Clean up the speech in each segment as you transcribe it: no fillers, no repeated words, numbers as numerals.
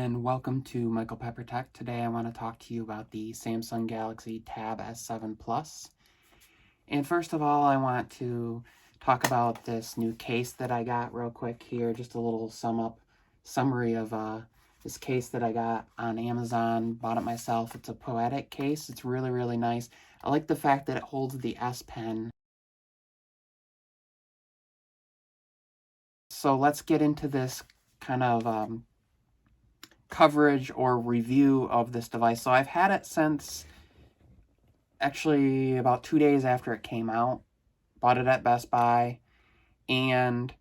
and welcome to Michael Pepper Tech. Today I want to talk to you about the Samsung Galaxy Tab S7 Plus. And first of all, I want to talk about this new case that I got real quick here. Just a little summary of this case that I got on Amazon. Bought it myself. It's a Poetic case. It's really, really nice. I like the fact that it holds the S Pen. So let's get into this kind of coverage or review of this device. So I've had it since actually about 2 days after it came out. Bought it at Best Buy, and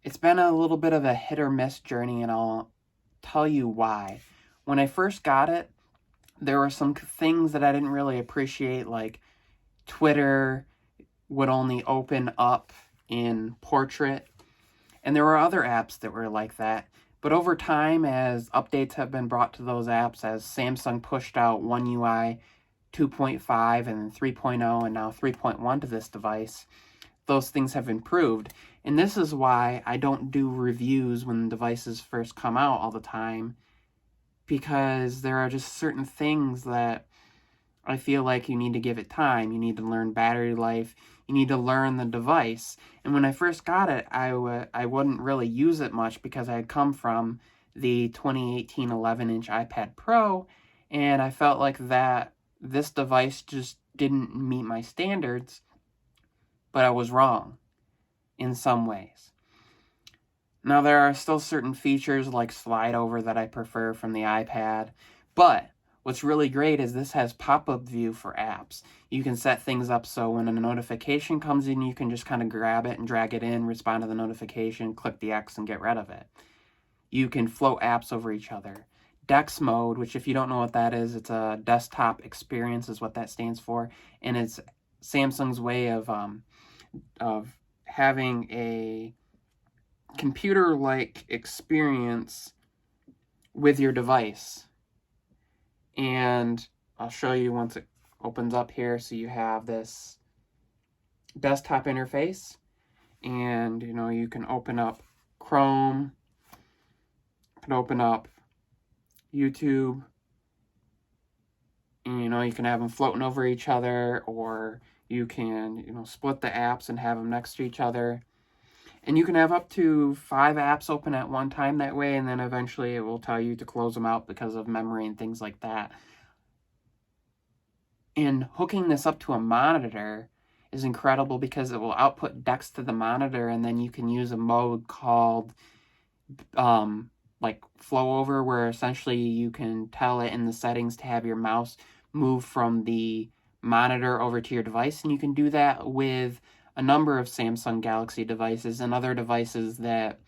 it's been a little bit of a hit or miss journey, and I'll tell you why. When I first got it, there were some things that I didn't really appreciate, like Twitter would only open up in portrait, and there were other apps that were like that. But over time, as updates have been brought to those apps, as Samsung pushed out One UI 2.5 and 3.0 and now 3.1 to this device, those things have improved. And this is why I don't do reviews when devices first come out all the time, because there are just certain things that I feel like you need to give it time. You need to learn battery life. You need to learn the device. And when I first got it, I wouldn't really use it much because I had come from the 2018 11-inch iPad Pro, and I felt like this device just didn't meet my standards, but I was wrong in some ways. Now, there are still certain features like slide over that I prefer from the iPad, but what's really great is this has pop-up view for apps. You can set things up so when a notification comes in, you can just kind of grab it and drag it in, respond to the notification, click the X and get rid of it. You can float apps over each other. Dex Mode, which if you don't know what that is, it's a desktop experience is what that stands for, and it's Samsung's way of having a computer-like experience with your device. And I'll show you once it opens up here. So you have this desktop interface, and you can open up Chrome, you can open up YouTube, and you can have them floating over each other, or you can split the apps and have them next to each other. And you can have up to 5 apps open at one time that way, and then eventually it will tell you to close them out because of memory and things like that. And hooking this up to a monitor is incredible because it will output Dex to the monitor, and then you can use a mode called like flow over, where essentially you can tell it in the settings to have your mouse move from the monitor over to your device, and you can do that with a number of Samsung Galaxy devices and other devices that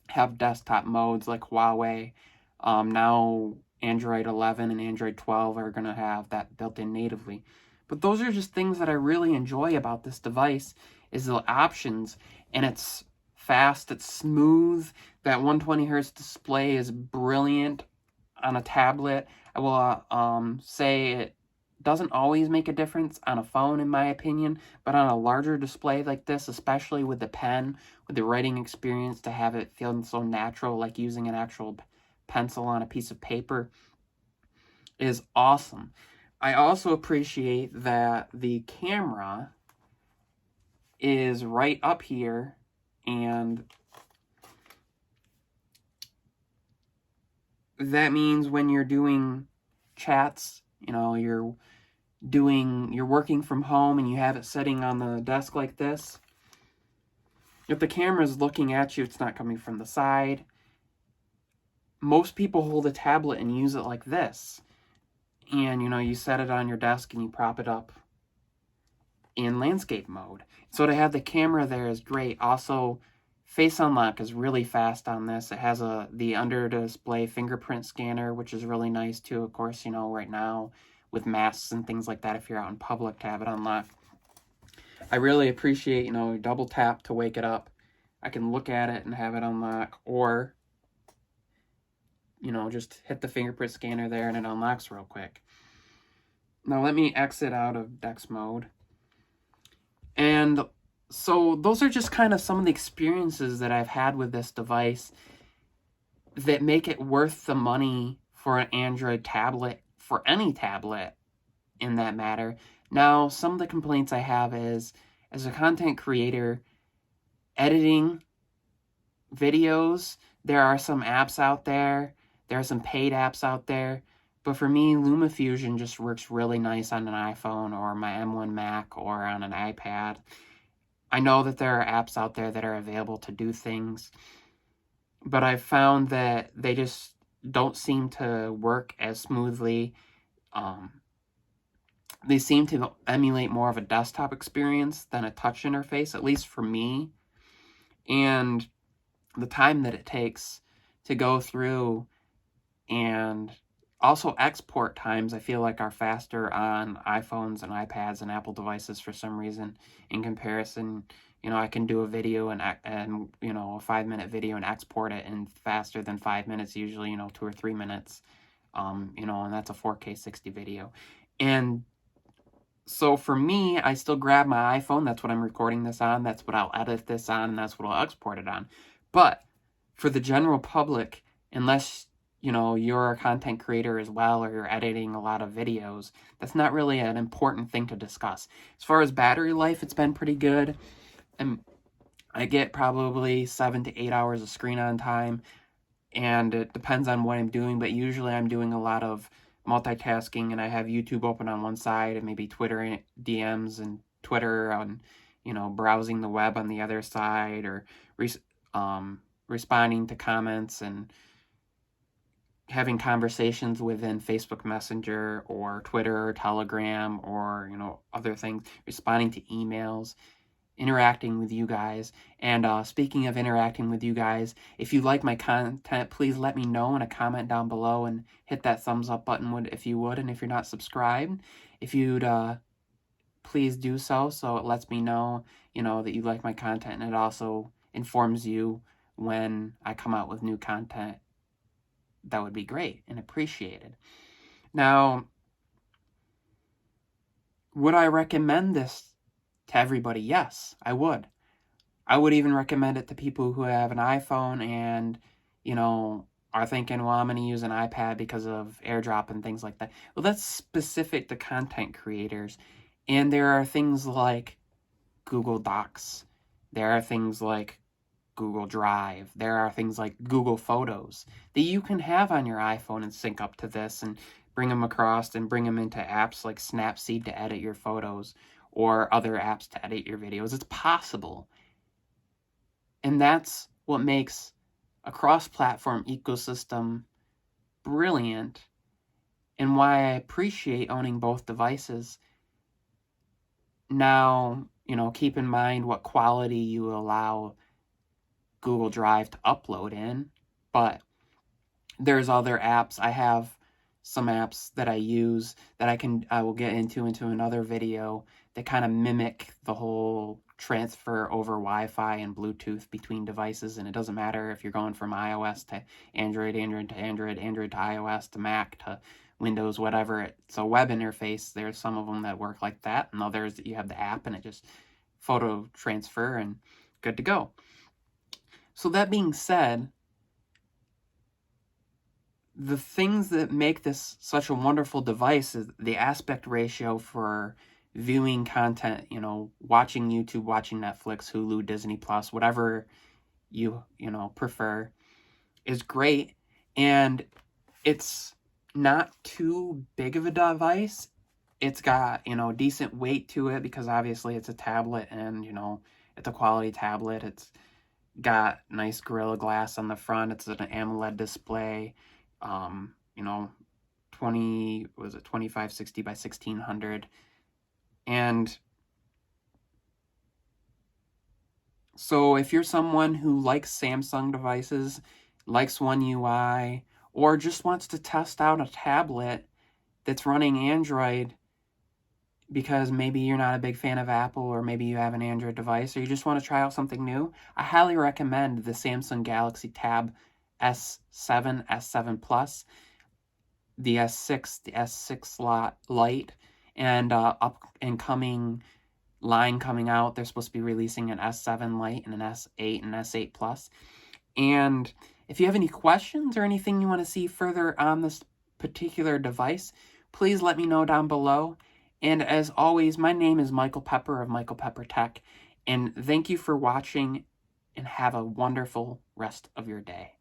have desktop modes like Huawei. Now Android 11 and Android 12 are going to have that built in natively. But those are just things that I really enjoy about this device, is the options, and it's fast, it's smooth. That 120 hertz display is brilliant on a tablet. I will say it doesn't always make a difference on a phone, in my opinion, but on a larger display like this, especially with the pen, with the writing experience, to have it feel so natural, like using an actual pencil on a piece of paper, is awesome. I also appreciate that the camera is right up here, and that means when you're doing chats, you're working from home and you have it sitting on the desk like this, if the camera is looking at you, it's not coming from the side. Most people hold a tablet and use it like this, and you set it on your desk and you prop it up in landscape mode. So to have the camera there is great. Also, face unlock is really fast on this. It has the under display fingerprint scanner, which is really nice too. Of course, right now with masks and things like that, if you're out in public, to have it unlocked. I really appreciate, double tap to wake it up. I can look at it and have it unlock, or just hit the fingerprint scanner there and it unlocks real quick. Now let me exit out of Dex Mode. And so those are just kind of some of the experiences that I've had with this device. that make it worth the money for an Android tablet, for any tablet in that matter. Now, some of the complaints I have is, as a content creator, editing videos, there are some apps out there, there are some paid apps out there, but for me, LumaFusion just works really nice on an iPhone or my M1 Mac or on an iPad. I know that there are apps out there that are available to do things, but I've found that they just don't seem to work as smoothly. They seem to emulate more of a desktop experience than a touch interface, at least for me. And the time that it takes to go through and also export times, I feel like, are faster on iPhones and iPads and Apple devices for some reason in comparison. I can do a video and a 5-minute video and export it in faster than 5 minutes, usually, 2 or 3 minutes, and that's a 4K 60 video. And so for me, I still grab my iPhone. That's what I'm recording this on. That's what I'll edit this on, and that's what I'll export it on. But for the general public, unless you're a content creator as well, or you're editing a lot of videos, that's not really an important thing to discuss. As far as battery life, it's been pretty good. And I get probably 7 to 8 hours of screen on time, and it depends on what I'm doing, but usually I'm doing a lot of multitasking, and I have YouTube open on one side and maybe Twitter DMs and Twitter on, browsing the web on the other side, or responding to comments and having conversations within Facebook Messenger or Twitter or Telegram or, other things, responding to emails, interacting with you guys. And speaking of interacting with you guys, if you like my content, please let me know in a comment down below and hit that thumbs up button if you would. And if you're not subscribed, if you'd please do so it lets me know, that you like my content, and it also informs you when I come out with new content. That would be great and appreciated. Now, would I recommend this to everybody? Yes, I would. I would even recommend it to people who have an iPhone and, are thinking, well, I'm going to use an iPad because of AirDrop and things like that. Well, that's specific to content creators. And there are things like Google Docs. There are things like Google Drive. There are things like Google Photos that you can have on your iPhone and sync up to this and bring them across and bring them into apps like Snapseed to edit your photos or other apps to edit your videos. It's possible. And that's what makes a cross-platform ecosystem brilliant, and why I appreciate owning both devices. Now, keep in mind what quality you allow Google Drive to upload in, but there's other apps. I have some apps that I use that I will get into another video that kind of mimic the whole transfer over Wi-Fi and Bluetooth between devices, and it doesn't matter if you're going from iOS to Android, Android to Android, Android to iOS to Mac to Windows, whatever. It's a web interface. There's some of them that work like that, and others that you have the app and it just photo transfer and good to go. So that being said, the things that make this such a wonderful device is the aspect ratio for viewing content, watching YouTube, watching Netflix, Hulu, Disney Plus, whatever you prefer, is great. And it's not too big of a device. It's got, decent weight to it because obviously it's a tablet and, it's a quality tablet. It's got nice Gorilla Glass on the front. It's an AMOLED display. 2560 by 1600. And so if you're someone who likes Samsung devices, likes One UI, or just wants to test out a tablet that's running Android because maybe you're not a big fan of Apple, or maybe you have an Android device, or you just want to try out something new, I highly recommend the Samsung Galaxy Tab S7, S7 Plus, the S6, the S6 Lite, and coming line coming out. They're supposed to be releasing an S7 Lite and an S8 and S8 Plus. And If you have any questions or anything you want to see further on this particular device, please let me know down below. And as always, my name is Michael Pepper of Michael Pepper Tech, and thank you for watching, and have a wonderful rest of your day.